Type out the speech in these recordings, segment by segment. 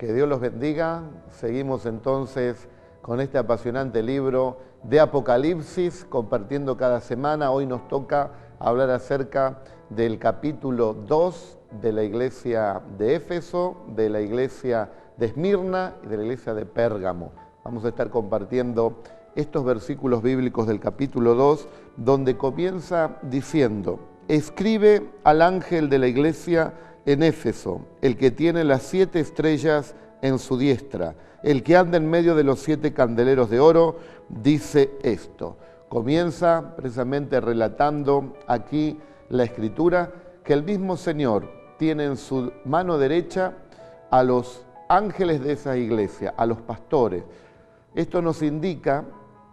Que Dios los bendiga. Seguimos entonces con este apasionante libro de Apocalipsis, compartiendo cada semana. Hoy nos toca hablar acerca del capítulo 2 de la iglesia de Éfeso, de la iglesia de Esmirna y de la iglesia de Pérgamo. Vamos a estar compartiendo estos versículos bíblicos del capítulo 2, donde comienza diciendo: escribe al ángel de la iglesia en Éfeso, el que tiene las 7 estrellas en su diestra, el que anda en medio de los 7 candeleros de oro, dice esto. Comienza precisamente relatando aquí la Escritura que el mismo Señor tiene en su mano derecha a los ángeles de esa iglesia, a los pastores. Esto nos indica,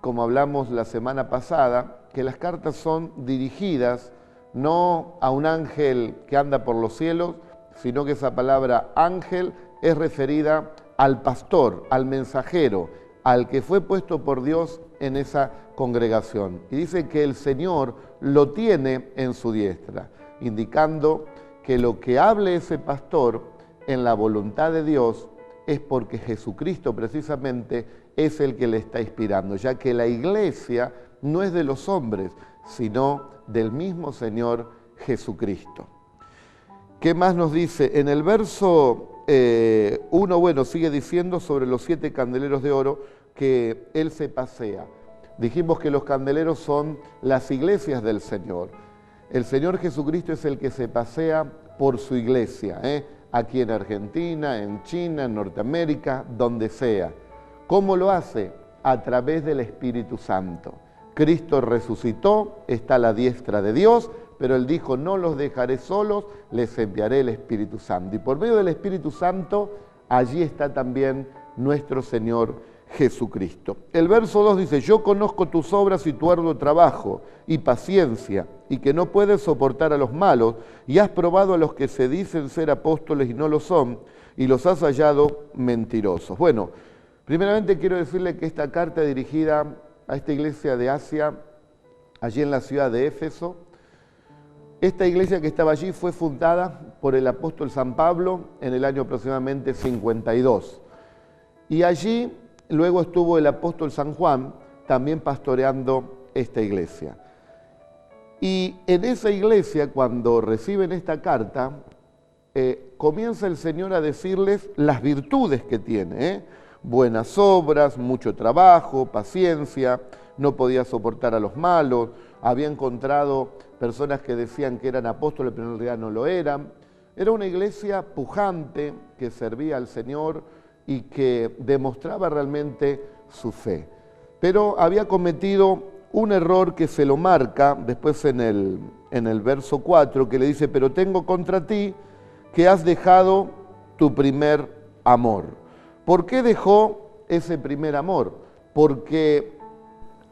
como hablamos la semana pasada, que las cartas son dirigidas no a un ángel que anda por los cielos, sino que esa palabra ángel es referida al pastor, al mensajero, al que fue puesto por Dios en esa congregación. Y dice que el Señor lo tiene en su diestra, indicando que lo que hable ese pastor en la voluntad de Dios es porque Jesucristo precisamente es el que le está inspirando, ya que la iglesia no es de los hombres, sino del mismo Señor Jesucristo. ¿Qué más nos dice? En el verso 1, sigue diciendo sobre los 7 candeleros de oro que Él se pasea. Dijimos que los candeleros son las iglesias del Señor. El Señor Jesucristo es el que se pasea por su iglesia, aquí en Argentina, en China, en Norteamérica, donde sea. ¿Cómo lo hace? A través del Espíritu Santo. Cristo resucitó, está a la diestra de Dios, pero Él dijo: no los dejaré solos, les enviaré el Espíritu Santo. Y por medio del Espíritu Santo, allí está también nuestro Señor Jesucristo. El verso 2 dice: yo conozco tus obras y tu arduo trabajo y paciencia, y que no puedes soportar a los malos, y has probado a los que se dicen ser apóstoles y no lo son, y los has hallado mentirosos. Bueno, primeramente quiero decirle que esta carta dirigida a esta iglesia de Asia, allí en la ciudad de Éfeso. Esta iglesia que estaba allí fue fundada por el apóstol San Pablo en el año aproximadamente 52. Y allí luego estuvo el apóstol San Juan también pastoreando esta iglesia. Y en esa iglesia, cuando reciben esta carta, comienza el Señor a decirles las virtudes que tiene, buenas obras, mucho trabajo, paciencia, no podía soportar a los malos, había encontrado personas que decían que eran apóstoles pero en realidad no lo eran. Era una iglesia pujante que servía al Señor y que demostraba realmente su fe. Pero había cometido un error que se lo marca después en el verso 4, que le dice: pero tengo contra ti que has dejado tu primer amor. ¿Por qué dejó ese primer amor? Porque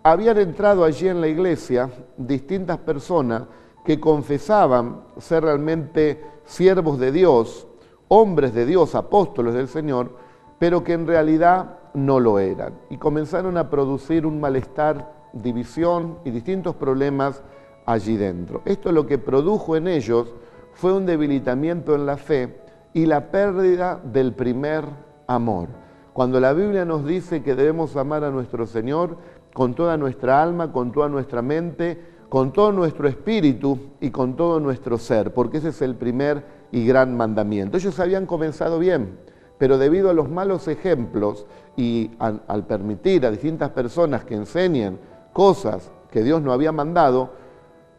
habían entrado allí en la iglesia distintas personas que confesaban ser realmente siervos de Dios, hombres de Dios, apóstoles del Señor, pero que en realidad no lo eran. Y comenzaron a producir un malestar, división y distintos problemas allí dentro. Esto lo que produjo en ellos fue un debilitamiento en la fe y la pérdida del primer amor. Cuando la Biblia nos dice que debemos amar a nuestro Señor con toda nuestra alma, con toda nuestra mente, con todo nuestro espíritu y con todo nuestro ser, porque ese es el primer y gran mandamiento. Ellos habían comenzado bien, pero debido a los malos ejemplos y al permitir a distintas personas que enseñen cosas que Dios no había mandado,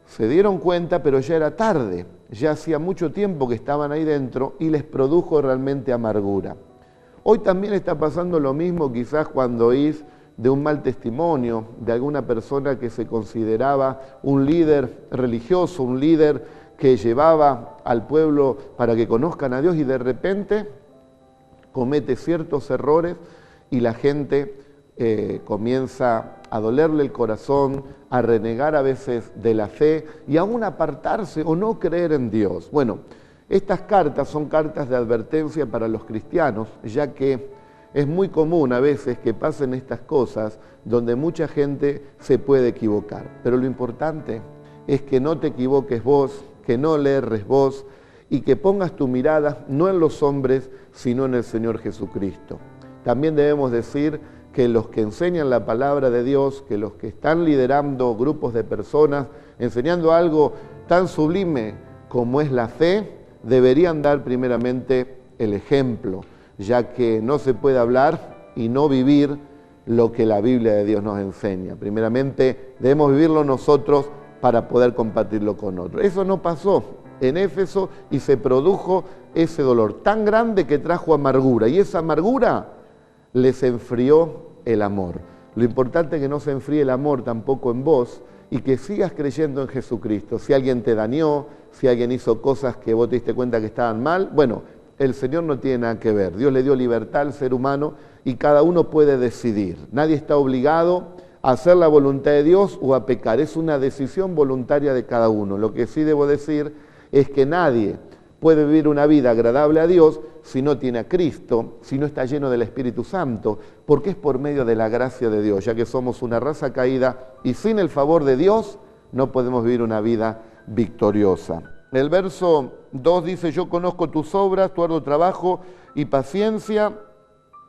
se dieron cuenta, pero ya era tarde, ya hacía mucho tiempo que estaban ahí dentro y les produjo realmente amargura. Hoy también está pasando lo mismo, quizás cuando oís de un mal testimonio de alguna persona que se consideraba un líder religioso, un líder que llevaba al pueblo para que conozcan a Dios, y de repente comete ciertos errores y la gente comienza a dolerle el corazón, a renegar a veces de la fe y aún apartarse o no creer en Dios. Bueno, estas cartas son cartas de advertencia para los cristianos, ya que es muy común a veces que pasen estas cosas donde mucha gente se puede equivocar. Pero lo importante es que no te equivoques vos, que no le erres vos y que pongas tu mirada no en los hombres, sino en el Señor Jesucristo. También debemos decir que los que enseñan la palabra de Dios, que los que están liderando grupos de personas, enseñando algo tan sublime como es la fe, deberían dar primeramente el ejemplo, ya que no se puede hablar y no vivir lo que la Biblia de Dios nos enseña. Primeramente debemos vivirlo nosotros para poder compartirlo con otros. Eso no pasó en Éfeso y se produjo ese dolor tan grande que trajo amargura, y esa amargura les enfrió el amor. Lo importante es que no se enfríe el amor tampoco en vos y que sigas creyendo en Jesucristo. Si alguien te dañó, si alguien hizo cosas que vos te diste cuenta que estaban mal, bueno, el Señor no tiene nada que ver. Dios le dio libertad al ser humano y cada uno puede decidir. Nadie está obligado a hacer la voluntad de Dios o a pecar. Es una decisión voluntaria de cada uno. Lo que sí debo decir es que nadie puede vivir una vida agradable a Dios si no tiene a Cristo, si no está lleno del Espíritu Santo, porque es por medio de la gracia de Dios, ya que somos una raza caída y sin el favor de Dios no podemos vivir una vida victoriosa. El verso 2 dice, yo conozco tus obras, tu arduo trabajo y paciencia.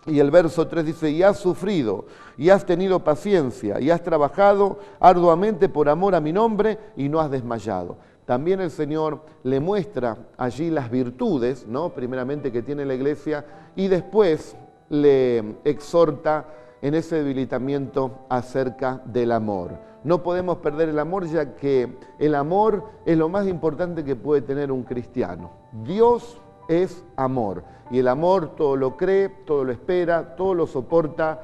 Y el verso 3 dice, y has sufrido, y has tenido paciencia, y has trabajado arduamente por amor a mi nombre, y no has desmayado. También el Señor le muestra allí las virtudes, ¿no? Primeramente que tiene la iglesia, y después le exhorta en ese debilitamiento acerca del amor. No podemos perder el amor, ya que el amor es lo más importante que puede tener un cristiano. Dios es amor, y el amor todo lo cree, todo lo espera, todo lo soporta,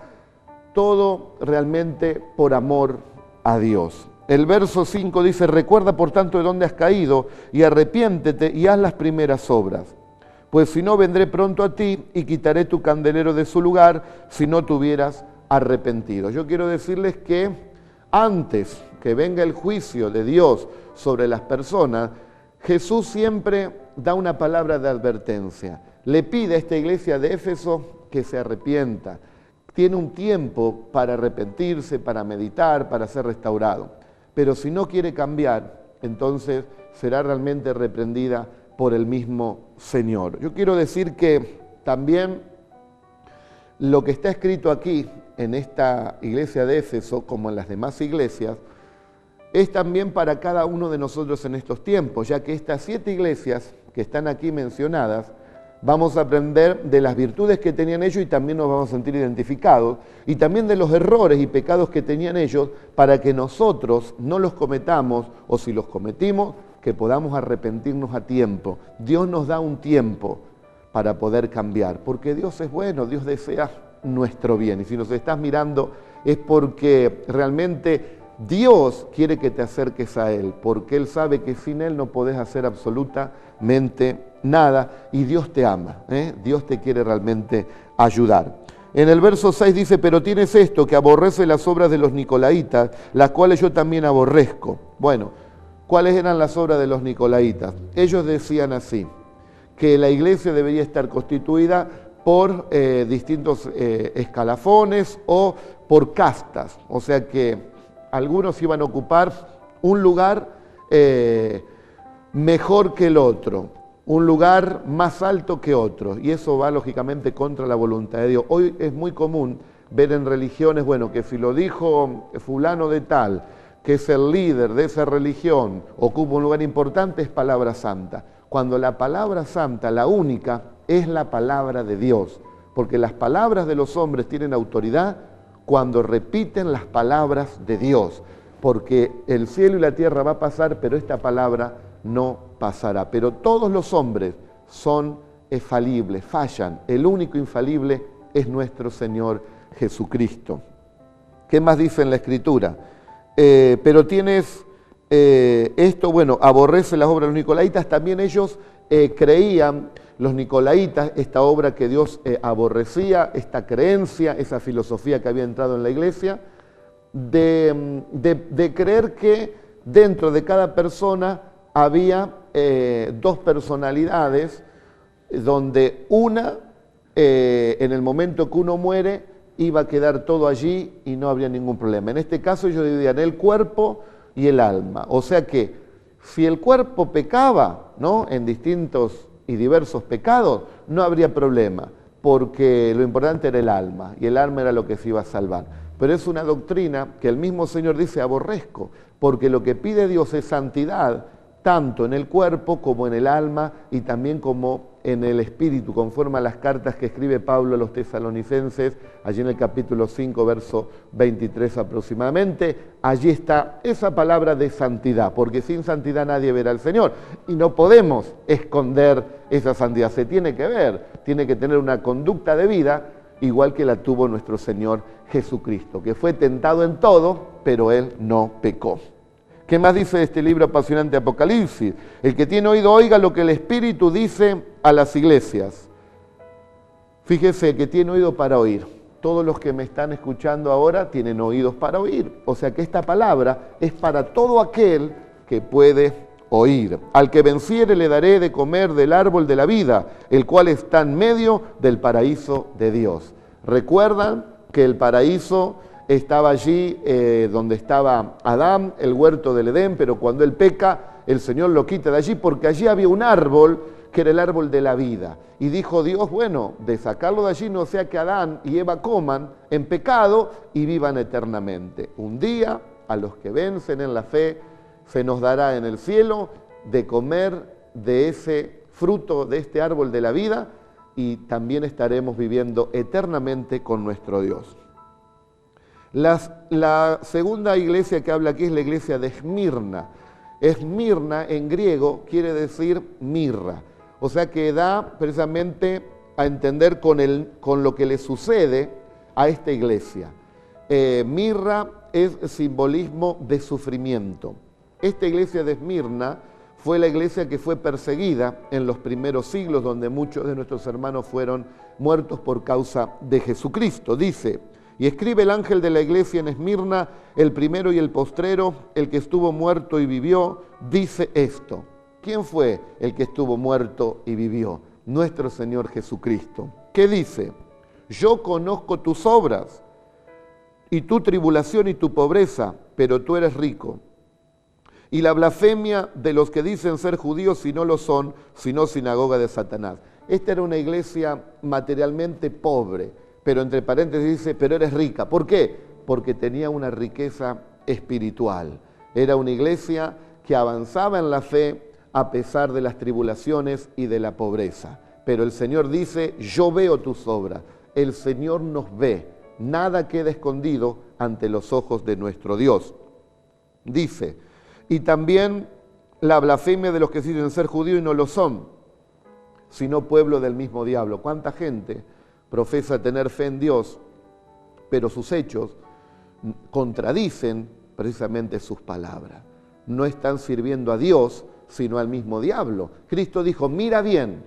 todo realmente por amor a Dios. El verso 5 dice, recuerda por tanto de dónde has caído y arrepiéntete y haz las primeras obras. Pues si no, vendré pronto a ti y quitaré tu candelero de su lugar si no te hubieras arrepentido. Yo quiero decirles que antes que venga el juicio de Dios sobre las personas, Jesús siempre da una palabra de advertencia. Le pide a esta iglesia de Éfeso que se arrepienta. Tiene un tiempo para arrepentirse, para meditar, para ser restaurado. Pero si no quiere cambiar, entonces será realmente reprendida por el mismo Señor. Yo quiero decir que también lo que está escrito aquí en esta iglesia de Éfeso, como en las demás iglesias, es también para cada uno de nosotros en estos tiempos, ya que estas 7 iglesias que están aquí mencionadas, vamos a aprender de las virtudes que tenían ellos y también nos vamos a sentir identificados, y también de los errores y pecados que tenían ellos, para que nosotros no los cometamos, o si los cometimos, que podamos arrepentirnos a tiempo. Dios nos da un tiempo para poder cambiar, porque Dios es bueno, Dios desea nuestro bien, y si nos estás mirando es porque realmente Dios quiere que te acerques a Él, porque Él sabe que sin Él no podés hacer absolutamente nada, y Dios te ama, Dios te quiere realmente ayudar. En el verso 6 dice, pero tienes esto, que aborrece las obras de los nicolaitas, las cuales yo también aborrezco. Bueno, ¿cuáles eran las obras de los nicolaitas? Ellos decían así, que la iglesia debería estar constituida por distintos escalafones o por castas, o sea que algunos iban a ocupar un lugar mejor que el otro, un lugar más alto que otro, y eso va lógicamente contra la voluntad de Dios. Hoy es muy común ver en religiones, bueno, que si lo dijo fulano de tal, que es el líder de esa religión, ocupa un lugar importante, es palabra santa. Cuando la palabra santa, la única, es la palabra de Dios, porque las palabras de los hombres tienen autoridad cuando repiten las palabras de Dios, porque el cielo y la tierra va a pasar, pero esta palabra no pasará. Pero todos los hombres son falibles, fallan. El único infalible es nuestro Señor Jesucristo. ¿Qué más dice en la Escritura? Pero tienes esto, bueno, aborrece las obras de los nicolaitas. También ellos creían, los nicolaitas, esta obra que Dios aborrecía, esta creencia, esa filosofía que había entrado en la iglesia, de creer que dentro de cada persona había 2 personalidades, donde una, en el momento que uno muere, iba a quedar todo allí y no habría ningún problema. En este caso ellos dividían el cuerpo y el alma, o sea que Si el cuerpo pecaba, ¿no?, en distintos y diversos pecados, no habría problema, porque lo importante era el alma, y el alma era lo que se iba a salvar. Pero es una doctrina que el mismo Señor dice: aborrezco, porque lo que pide Dios es santidad, tanto en el cuerpo como en el alma y también como en el espíritu, conforme a las cartas que escribe Pablo a los tesalonicenses, allí en el capítulo 5, verso 23 aproximadamente. Allí está esa palabra de santidad, porque sin santidad nadie verá al Señor, y no podemos esconder esa santidad, se tiene que ver, tiene que tener una conducta de vida igual que la tuvo nuestro Señor Jesucristo, que fue tentado en todo, pero Él no pecó. ¿Qué más dice este libro apasionante Apocalipsis? El que tiene oído, oiga lo que el Espíritu dice a las iglesias. Fíjese, que tiene oído para oír. Todos los que me están escuchando ahora tienen oídos para oír. O sea que esta palabra es para todo aquel que puede oír. Al que venciere le daré de comer del árbol de la vida, el cual está en medio del paraíso de Dios. ¿Recuerdan que el paraíso estaba allí donde estaba Adán, el huerto del Edén, pero cuando él peca, el Señor lo quita de allí, porque allí había un árbol que era el árbol de la vida? Y dijo Dios: bueno, de sacarlo de allí, no sea que Adán y Eva coman en pecado y vivan eternamente. Un día, a los que vencen en la fe, se nos dará en el cielo de comer de ese fruto, de este árbol de la vida, y también estaremos viviendo eternamente con nuestro Dios. La segunda iglesia que habla aquí es la iglesia de Esmirna. Esmirna en griego quiere decir mirra, o sea que da precisamente a entender con lo que le sucede a esta iglesia. Mirra es simbolismo de sufrimiento. Esta iglesia de Esmirna fue la iglesia que fue perseguida en los primeros siglos, donde muchos de nuestros hermanos fueron muertos por causa de Jesucristo. Dice: y escribe el ángel de la iglesia en Esmirna, el primero y el postrero, el que estuvo muerto y vivió, dice esto. ¿Quién fue el que estuvo muerto y vivió? Nuestro Señor Jesucristo. ¿Qué dice? Yo conozco tus obras y tu tribulación y tu pobreza, pero tú eres rico. Y la blasfemia de los que dicen ser judíos y no lo son, sino sinagoga de Satanás. Esta era una iglesia materialmente pobre, pero entre paréntesis dice: pero eres rica. ¿Por qué? Porque tenía una riqueza espiritual. Era una iglesia que avanzaba en la fe a pesar de las tribulaciones y de la pobreza. Pero el Señor dice: yo veo tus obras. El Señor nos ve. Nada queda escondido ante los ojos de nuestro Dios. Dice: y también la blasfemia de los que dicen ser judíos y no lo son, sino pueblo del mismo diablo. ¿Cuánta gente profesa tener fe en Dios, pero sus hechos contradicen precisamente sus palabras? No están sirviendo a Dios, sino al mismo diablo. Cristo dijo: mira bien,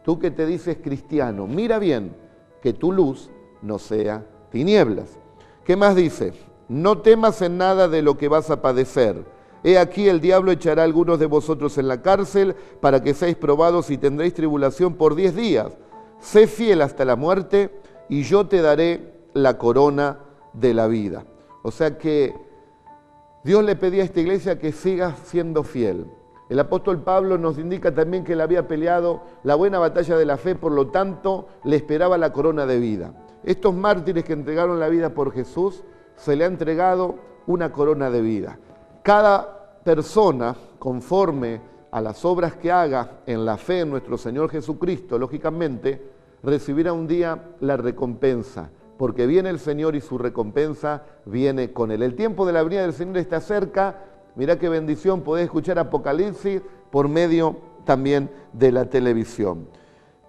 tú que te dices cristiano, mira bien, que tu luz no sea tinieblas. ¿Qué más dice? No temas en nada de lo que vas a padecer. He aquí el diablo echará a algunos de vosotros en la cárcel para que seáis probados y tendréis tribulación por 10 días. Sé fiel hasta la muerte y yo te daré la corona de la vida. O sea que Dios le pedía a esta iglesia que siga siendo fiel. El apóstol Pablo nos indica también que él había peleado la buena batalla de la fe, por lo tanto le esperaba la corona de vida. Estos mártires que entregaron la vida por Jesús, se le ha entregado una corona de vida. Cada persona, conforme a las obras que haga en la fe en nuestro Señor Jesucristo, lógicamente, recibirá un día la recompensa, porque viene el Señor y su recompensa viene con Él. El tiempo de la venida del Señor está cerca. Mirá qué bendición poder escuchar Apocalipsis por medio también de la televisión.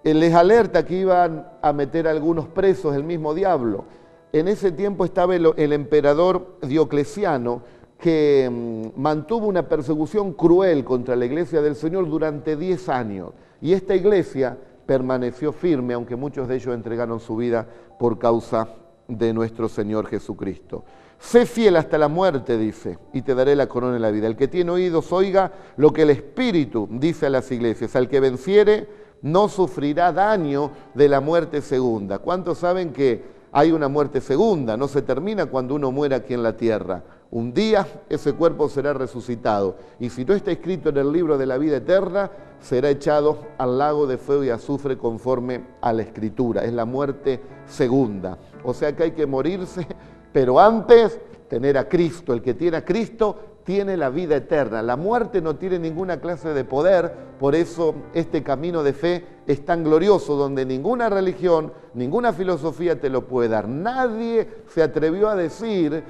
Él les alerta que iban a meter a algunos presos, el mismo diablo. En ese tiempo estaba el emperador Diocleciano, que mantuvo una persecución cruel contra la iglesia del Señor durante 10 años. Y esta iglesia permaneció firme, aunque muchos de ellos entregaron su vida por causa de nuestro Señor Jesucristo. Sé fiel hasta la muerte, dice, y te daré la corona de la vida. El que tiene oídos, oiga lo que el Espíritu dice a las iglesias. Al que venciere, no sufrirá daño de la muerte segunda. ¿Cuántos saben que hay una muerte segunda? No se termina cuando uno muere aquí en la tierra. Un día ese cuerpo será resucitado y si no está escrito en el libro de la vida eterna, será echado al lago de fuego y azufre conforme a la Escritura. Es la muerte segunda. O sea que hay que morirse, pero antes tener a Cristo. El que tiene a Cristo tiene la vida eterna. La muerte no tiene ninguna clase de poder, por eso este camino de fe es tan glorioso, donde ninguna religión, ninguna filosofía te lo puede dar. Nadie se atrevió a decir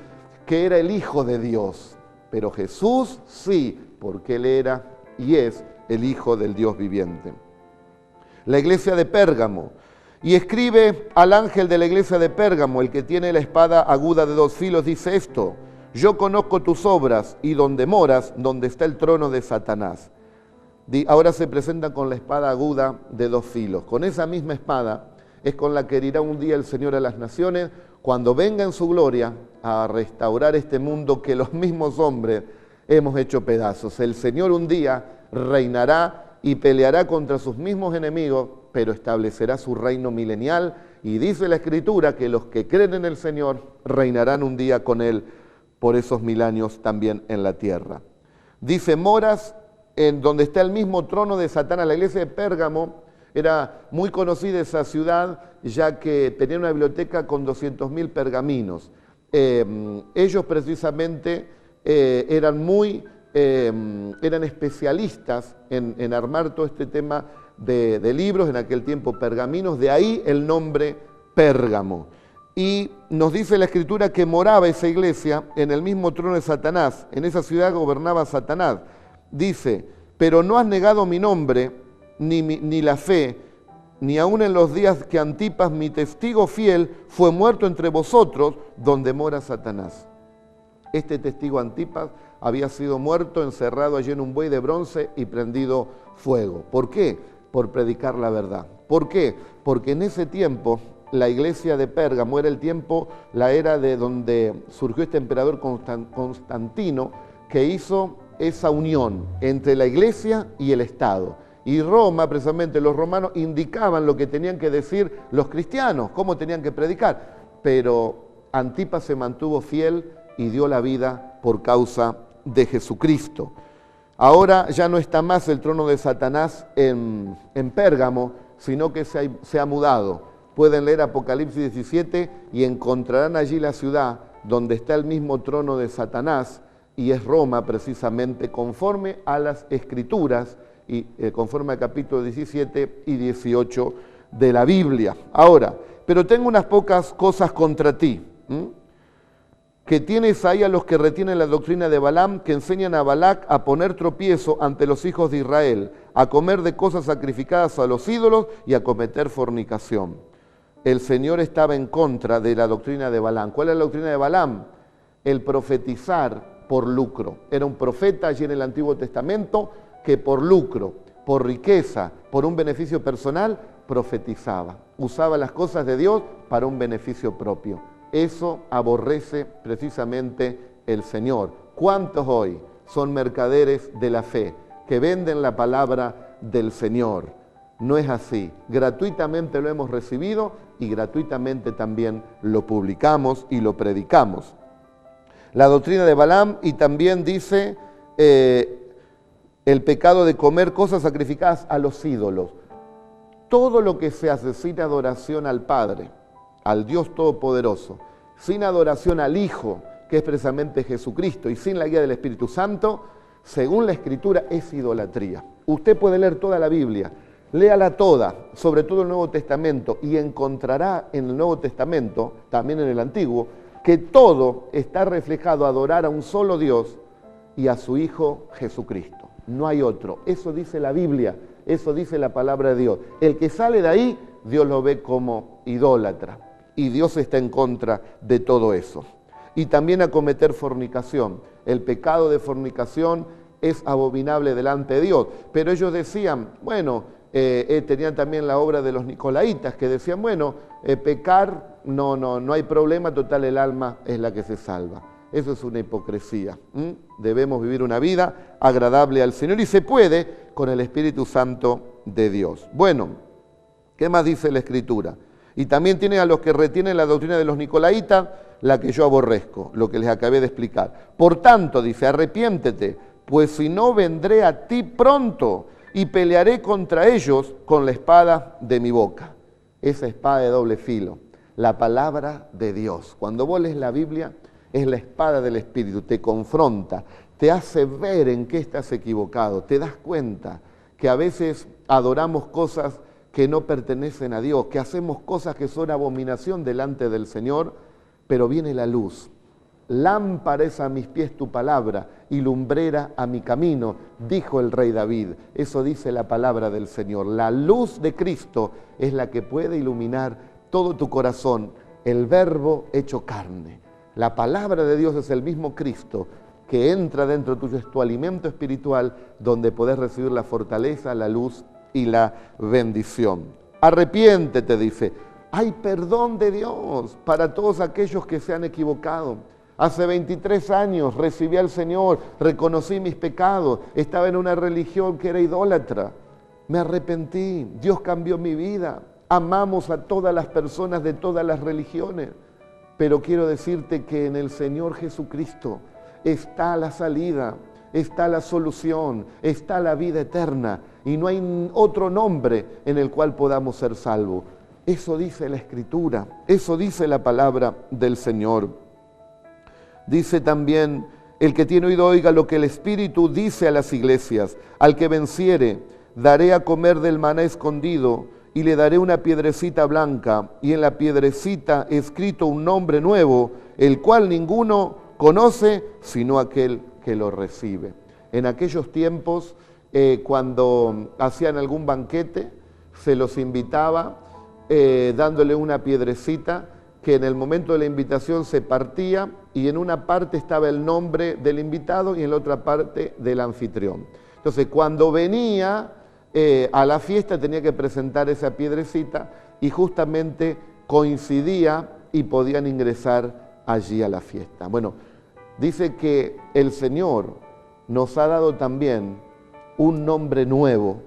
que era el Hijo de Dios, pero Jesús sí, porque Él era y es el Hijo del Dios viviente. La iglesia de Pérgamo. Y escribe al ángel de la iglesia de Pérgamo, el que tiene la espada aguda de 2 filos, dice esto: yo conozco tus obras y donde moras, donde está el trono de Satanás. Ahora se presenta con la espada aguda de 2 filos. Con esa misma espada es con la que herirá un día el Señor a las naciones, cuando venga en su gloria a restaurar este mundo que los mismos hombres hemos hecho pedazos. El Señor un día reinará y peleará contra sus mismos enemigos, pero establecerá su reino milenial, y dice la Escritura que los que creen en el Señor reinarán un día con Él por esos 1000 años también en la tierra. Dice, moras en donde está el mismo trono de Satanás. La iglesia de Pérgamo era muy conocida esa ciudad, ya que tenía una biblioteca con 200.000 pergaminos. Ellos precisamente eran especialistas en armar todo este tema de libros, en aquel tiempo pergaminos, de ahí el nombre Pérgamo. Y nos dice la Escritura que moraba esa iglesia en el mismo trono de Satanás, en esa ciudad gobernaba Satanás. Dice, pero no has negado mi nombre, ni la fe, ni aun en los días que Antipas, mi testigo fiel, fue muerto entre vosotros, donde mora Satanás. Este testigo Antipas había sido muerto, encerrado allí en un buey de bronce y prendido fuego. ¿Por qué? Por predicar la verdad. ¿Por qué? Porque en ese tiempo la iglesia de Pérgamo era el tiempo, la era de donde surgió este emperador Constantino, que hizo esa unión entre la iglesia y el Estado. Y Roma, precisamente los romanos, indicaban lo que tenían que decir los cristianos, cómo tenían que predicar. Pero Antipas se mantuvo fiel y dio la vida por causa de Jesucristo. Ahora ya no está más el trono de Satanás en Pérgamo, sino que se ha mudado. Pueden leer Apocalipsis 17 y encontrarán allí la ciudad donde está el mismo trono de Satanás, y es Roma precisamente, conforme a las Escrituras y conforme al capítulo 17 y 18 de la Biblia. Ahora, pero tengo unas pocas cosas contra ti, que tienes ahí a los que retienen la doctrina de Balaam, que enseñan a Balac a poner tropiezo ante los hijos de Israel, a comer de cosas sacrificadas a los ídolos y a cometer fornicación. El Señor estaba en contra de la doctrina de Balaam. ¿Cuál es la doctrina de Balaam? El profetizar por lucro. Era un profeta allí en el Antiguo Testamento que por lucro, por riqueza, por un beneficio personal, profetizaba. Usaba las cosas de Dios para un beneficio propio. Eso aborrece precisamente el Señor. ¿Cuántos hoy son mercaderes de la fe, que venden la palabra del Señor? No es así. Gratuitamente lo hemos recibido y gratuitamente también lo publicamos y lo predicamos. La doctrina de Balaam, y también dice el pecado de comer cosas sacrificadas a los ídolos. Todo lo que se hace sin adoración al Padre, al Dios Todopoderoso, sin adoración al Hijo, que es precisamente Jesucristo, y sin la guía del Espíritu Santo, según la Escritura, es idolatría. Usted puede leer toda la Biblia, léala toda, sobre todo el Nuevo Testamento, y encontrará en el Nuevo Testamento, también en el Antiguo, que todo está reflejado a adorar a un solo Dios y a su Hijo Jesucristo. No hay otro. Eso dice la Biblia, eso dice la palabra de Dios. El que sale de ahí, Dios lo ve como idólatra. Y Dios está en contra de todo eso. Y también a cometer fornicación. El pecado de fornicación es abominable delante de Dios. Pero ellos decían, bueno, tenían también la obra de los nicolaitas, que decían, bueno, pecar, no hay problema, total el alma es la que se salva. Eso es una hipocresía. Debemos vivir una vida agradable al Señor, y se puede con el Espíritu Santo de Dios. Bueno, ¿qué más dice la Escritura? Y también tiene a los que retienen la doctrina de los nicolaitas, la que yo aborrezco, lo que les acabé de explicar. Por tanto, dice, arrepiéntete, pues si no vendré a ti pronto y pelearé contra ellos con la espada de mi boca. Esa espada de doble filo, la palabra de Dios. Cuando vos lees la Biblia, es la espada del Espíritu, te confronta, te hace ver en qué estás equivocado, te das cuenta que a veces adoramos cosas que no pertenecen a Dios, que hacemos cosas que son abominación delante del Señor, pero viene la luz. Lámpara es a mis pies tu palabra y lumbrera a mi camino, dijo el rey David. Eso dice la palabra del Señor. La luz de Cristo es la que puede iluminar todo tu corazón, el Verbo hecho carne. La palabra de Dios es el mismo Cristo que entra dentro tuyo, es tu alimento espiritual donde podés recibir la fortaleza, la luz y la bendición. Arrepiéntete, dice. Hay perdón de Dios para todos aquellos que se han equivocado. Hace 23 años recibí al Señor, reconocí mis pecados, estaba en una religión que era idólatra. Me arrepentí, Dios cambió mi vida. Amamos a todas las personas de todas las religiones. Pero quiero decirte que en el Señor Jesucristo está la salida, está la solución, está la vida eterna. Y no hay otro nombre en el cual podamos ser salvos. Eso dice la Escritura, eso dice la palabra del Señor. Dice también, el que tiene oído oiga lo que el Espíritu dice a las iglesias. Al que venciere, daré a comer del maná escondido y le daré una piedrecita blanca y en la piedrecita escrito un nombre nuevo, el cual ninguno conoce sino aquel que lo recibe. En aquellos tiempos, cuando hacían algún banquete, se los invitaba dándole una piedrecita que en el momento de la invitación se partía y en una parte estaba el nombre del invitado y en la otra parte del anfitrión. Entonces, cuando venía a la fiesta tenía que presentar esa piedrecita y justamente coincidía y podían ingresar allí a la fiesta. Bueno, dice que el Señor nos ha dado también un nombre nuevo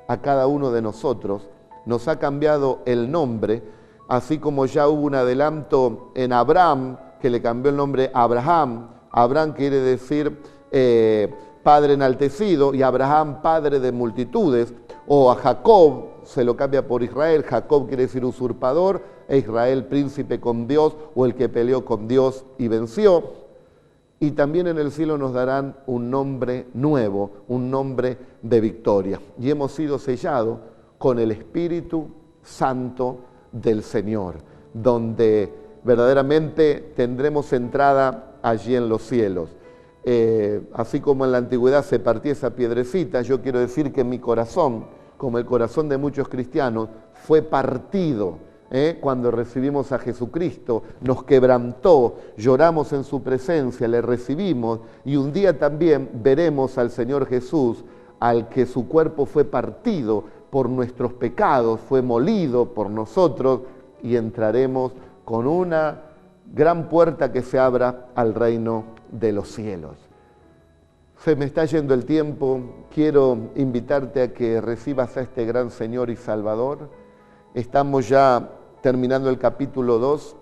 a cada uno de nosotros. Nos ha cambiado el nombre, así como ya hubo un adelanto en Abraham, que le cambió el nombre a Abraham. Abraham quiere decir padre enaltecido, y Abraham padre de multitudes. O a Jacob se lo cambia por Israel. Jacob quiere decir usurpador, e Israel príncipe con Dios, o el que peleó con Dios y venció. Y también en el cielo nos darán un nombre nuevo, un nombre de victoria. Y hemos sido sellados con el Espíritu Santo del Señor, donde verdaderamente tendremos entrada allí en los cielos. Así como en la antigüedad se partía esa piedrecita, yo quiero decir que mi corazón, como el corazón de muchos cristianos, fue partido cuando recibimos a Jesucristo, nos quebrantó, lloramos en su presencia, le recibimos y un día también veremos al Señor Jesús, al que su cuerpo fue partido por nuestros pecados, fue molido por nosotros y entraremos con una gran puerta que se abra al reino de los cielos. Se me está yendo el tiempo, quiero invitarte a que recibas a este gran Señor y Salvador. Estamos ya terminando el capítulo 2,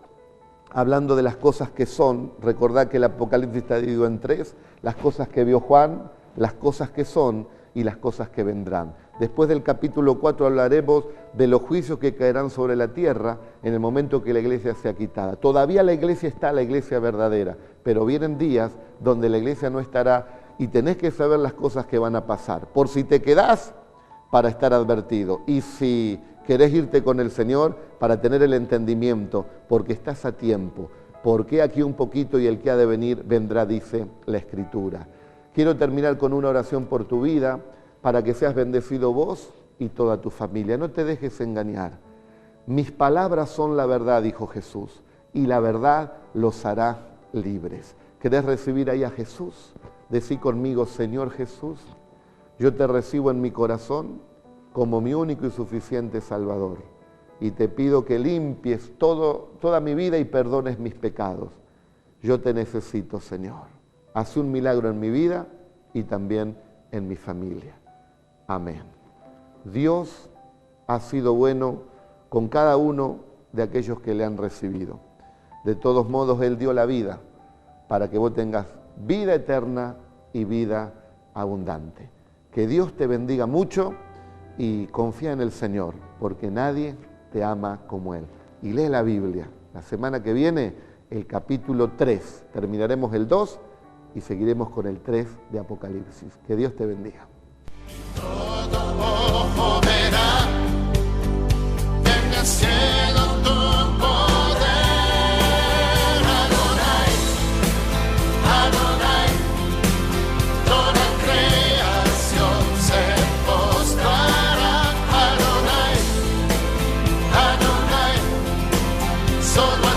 hablando de las cosas que son. Recordad que el Apocalipsis está dividido en 3, las cosas que vio Juan, las cosas que son y las cosas que vendrán. Después del capítulo 4 hablaremos de los juicios que caerán sobre la tierra en el momento que la iglesia sea quitada. Todavía la iglesia está, la iglesia verdadera, pero vienen días donde la iglesia no estará y tenés que saber las cosas que van a pasar. Por si te quedás, para estar advertido. Y si querés irte con el Señor, para tener el entendimiento, porque estás a tiempo. Porque aquí un poquito y el que ha de venir vendrá, dice la Escritura. Quiero terminar con una oración por tu vida, para que seas bendecido vos y toda tu familia. No te dejes engañar. Mis palabras son la verdad, dijo Jesús, y la verdad los hará libres. ¿Querés recibir ahí a Jesús? Decí conmigo, Señor Jesús, yo te recibo en mi corazón como mi único y suficiente Salvador. Y te pido que limpies toda mi vida y perdones mis pecados. Yo te necesito, Señor. Haz un milagro en mi vida y también en mi familia. Amén. Dios ha sido bueno con cada uno de aquellos que le han recibido. De todos modos, Él dio la vida para que vos tengas vida eterna y vida abundante. Que Dios te bendiga mucho y confía en el Señor, porque nadie te ama como Él. Y lee la Biblia. La semana que viene, el capítulo 3. Terminaremos el 2 y seguiremos con el 3 de Apocalipsis. Que Dios te bendiga. Todo ojo verá en el cielo tu poder. Adonai, Adonai, toda creación se postrará. Adonai, Adonai, solo